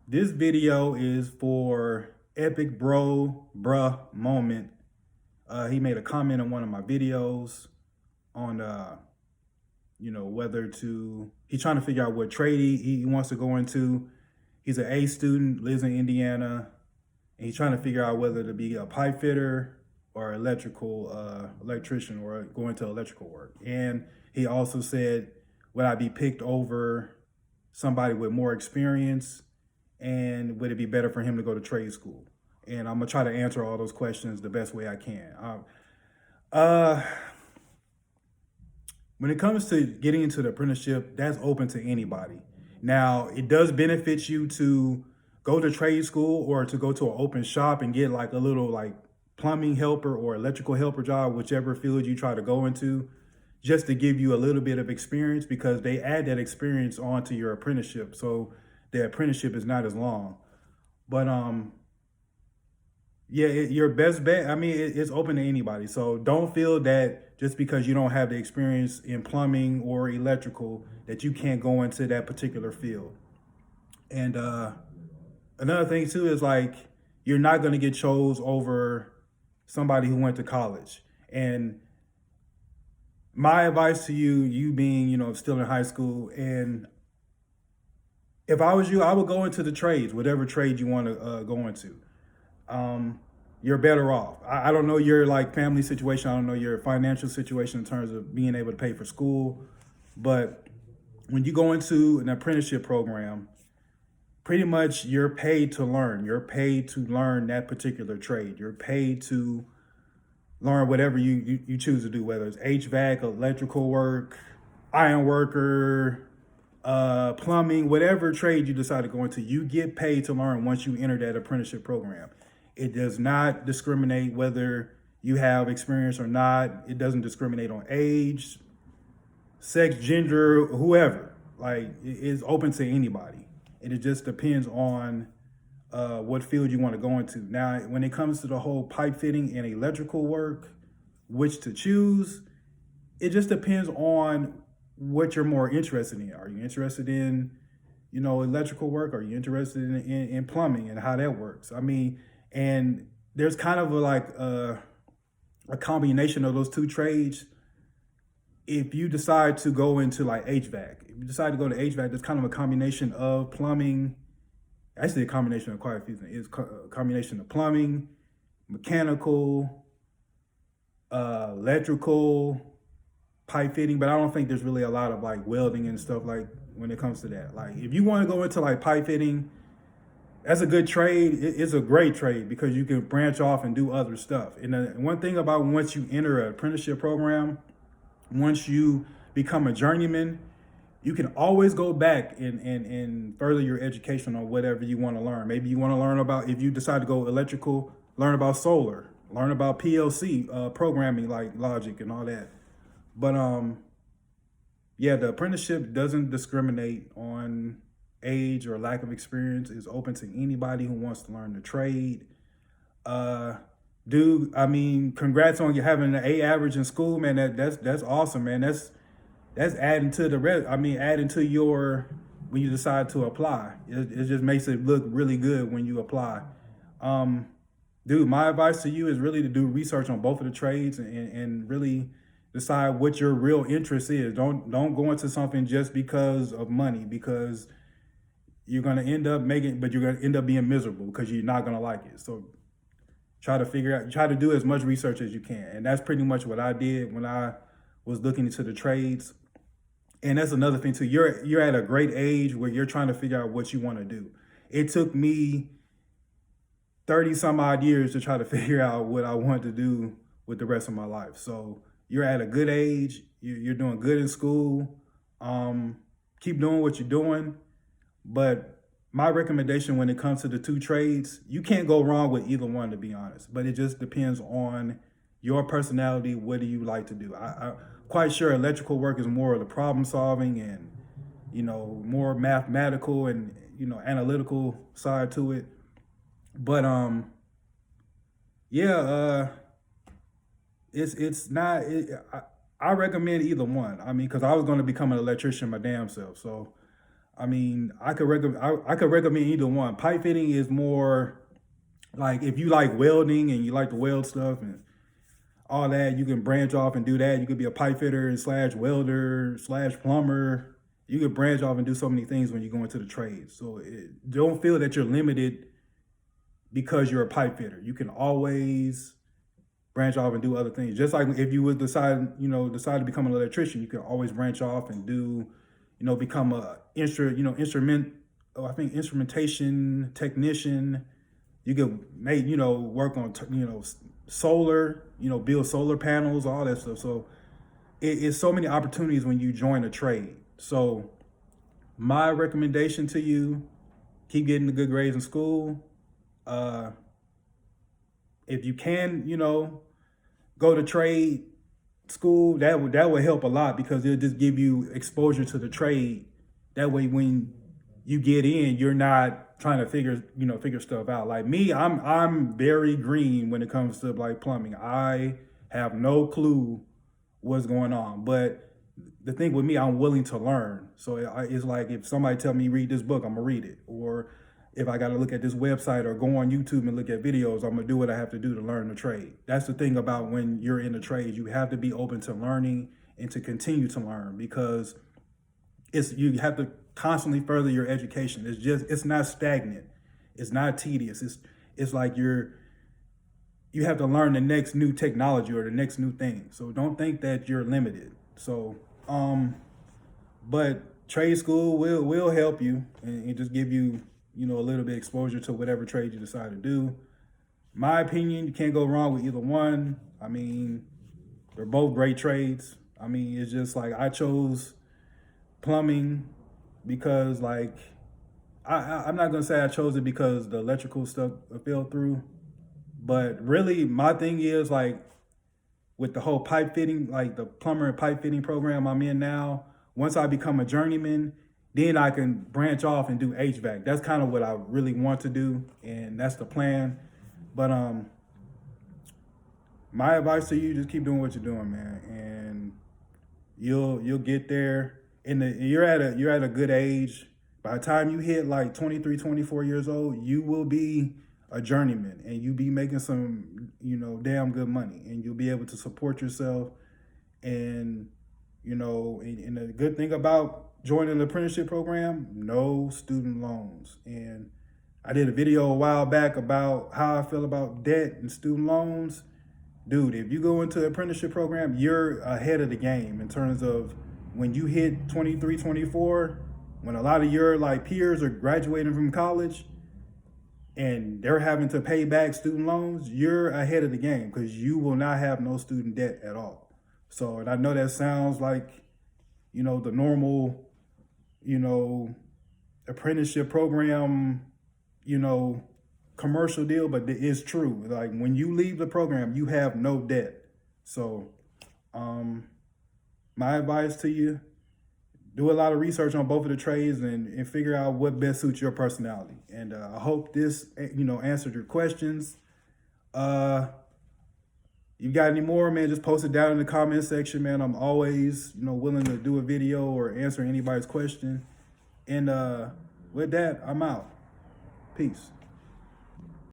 This video is for epic bruh moment. He made a comment on one of my videos on whether to he's trying to figure out what trade he wants to go into. He's an A student, lives in Indiana, and he's trying to figure out whether to be a pipe fitter or electrician or go into electrical work. And he also said, would I be picked over somebody with more experience, and would it be better for him to go to trade school? And I'm gonna try to answer all those questions the best way I can. Uh, when it comes to getting into the apprenticeship, that's open to anybody. Now, it does benefit you to go to trade school or to go to an open shop and get like a little like plumbing helper or electrical helper job, whichever field you try to go into, just to give you a little bit of experience, because they add that experience onto your apprenticeship. So the apprenticeship is not as long. But yeah, your best bet. I mean, it's open to anybody. So don't feel that just because you don't have the experience in plumbing or electrical that you can't go into that particular field. And another thing too is like you're not going to get chose over somebody who went to college. And my advice to you, you being still in high school, and if I was you, I would go into the trades, whatever trade you want to go into. You're better off. I don't know your like family situation. I don't know your financial situation in terms of being able to pay for school. But when you go into an apprenticeship program, pretty much you're paid to learn. You're paid to learn that particular trade. You're paid to learn whatever you choose to do, whether it's HVAC, electrical work, iron worker, plumbing, whatever trade you decide to go into, you get paid to learn once you enter that apprenticeship program. It does not discriminate whether you have experience or not. It doesn't discriminate on age, sex, gender, whoever. Like, it's open to anybody. And it just depends on what field you want to go into. Now, when it comes to the whole pipe fitting and electrical work, which to choose, it just depends on what you're more interested in. Are you interested in, electrical work? Are you interested in plumbing and how that works? I mean, and there's kind of a combination of those two trades. If you decide to go into like HVAC, if you decide to go to HVAC, there's kind of a combination of plumbing. Actually, a combination of quite a few things. It's a combination of plumbing, mechanical, electrical, pipe fitting, but I don't think there's really a lot of like welding and stuff like when it comes to that. Like if you want to go into like pipe fitting, that's a good trade. It's a great trade because you can branch off and do other stuff. And one thing about once you enter an apprenticeship program, once you become a journeyman, you can always go back and further your education on whatever you want to learn. Maybe you want to learn about, if you decide to go electrical, learn about solar, learn about PLC programming, like logic and all that. But yeah, the apprenticeship doesn't discriminate on age or lack of experience. It's open to anybody who wants to learn the trade. Dude, I mean, congrats on you having an A average in school, man. That's awesome, man. That's adding to the rest. I mean, adding to your when you decide to apply. It just makes it look really good when you apply. Dude, my advice to you is really to do research on both of the trades and really decide what your real interest is. Don't go into something just because of money, because you're gonna end up but you're gonna end up being miserable because you're not gonna like it. So try to do as much research as you can. And that's pretty much what I did when I was looking into the trades. And that's another thing too. You're at a great age where you're trying to figure out what you want to do. It took me 30 some odd years to try to figure out what I want to do with the rest of my life. So you're at a good age. You're doing good in school. Keep doing what you're doing. But my recommendation when it comes to the two trades, you can't go wrong with either one, to be honest. But it just depends on your personality. What do you like to do? I'm quite sure electrical work is more of the problem solving and, more mathematical and, analytical side to it. But yeah, it's not. I recommend either one. I mean, because I was going to become an electrician my damn self. So I mean, I could recommend either one. Pipe fitting is more like if you like welding and you like to weld stuff and all that, you can branch off and do that. You could be a pipe fitter and slash welder slash plumber. You could branch off and do so many things when you go into the trade. So don't feel that you're limited because you're a pipe fitter. You can always branch off and do other things. Just like if you would decide to become an electrician, you can always branch off and do, become a instrumentation technician. You could work on, solar, build solar panels, all that stuff. So it's so many opportunities when you join a trade. So my recommendation to you, keep getting the good grades in school. If you can, go to trade school, that would help a lot because it'll just give you exposure to the trade. That way, when you get in, you're not trying to figure stuff out. Like me, I'm very green when it comes to like plumbing. I have no clue what's going on, but the thing with me, I'm willing to learn. So it's like if somebody tell me read this book, I'm gonna read it. Or if I got to look at this website or go on YouTube and look at videos, I'm gonna do what I have to do to learn the trade. That's the thing about when you're in the trade, you have to be open to learning and to continue to learn because you have to constantly further your education. It's not stagnant. It's not tedious. It's like you have to learn the next new technology or the next new thing. So don't think that you're limited. So, but trade school will help you and just give you, a little bit exposure to whatever trade you decide to do. My opinion, you can't go wrong with either one. I mean, they're both great trades. I mean, it's just like I chose plumbing because like, I'm not gonna say I chose it because the electrical stuff fell through, but really my thing is like with the whole pipe fitting, like the plumber and pipe fitting program I'm in now, once I become a journeyman, then I can branch off and do HVAC. That's kind of what I really want to do, and that's the plan. But my advice to you, just keep doing what you're doing, man, and you'll get there. You're at a good age. By the time you hit like 23, 24 years old, you will be a journeyman and you'll be making some, damn good money, and you'll be able to support yourself. And, and the good thing about joining the apprenticeship program, no student loans. And I did a video a while back about how I feel about debt and student loans. Dude, if you go into the apprenticeship program, you're ahead of the game in terms of when you hit 23, 24, when a lot of your like peers are graduating from college and they're having to pay back student loans, you're ahead of the game because you will not have no student debt at all. So, and I know that sounds like, the normal, apprenticeship program, commercial deal, but it is true. Like when you leave the program, you have no debt. So, my advice to you, do a lot of research on both of the trades and figure out what best suits your personality. And I hope this, answered your questions. You got any more, man, just post it down in the comment section, man. I'm always, willing to do a video or answer anybody's question. And with that, I'm out. Peace.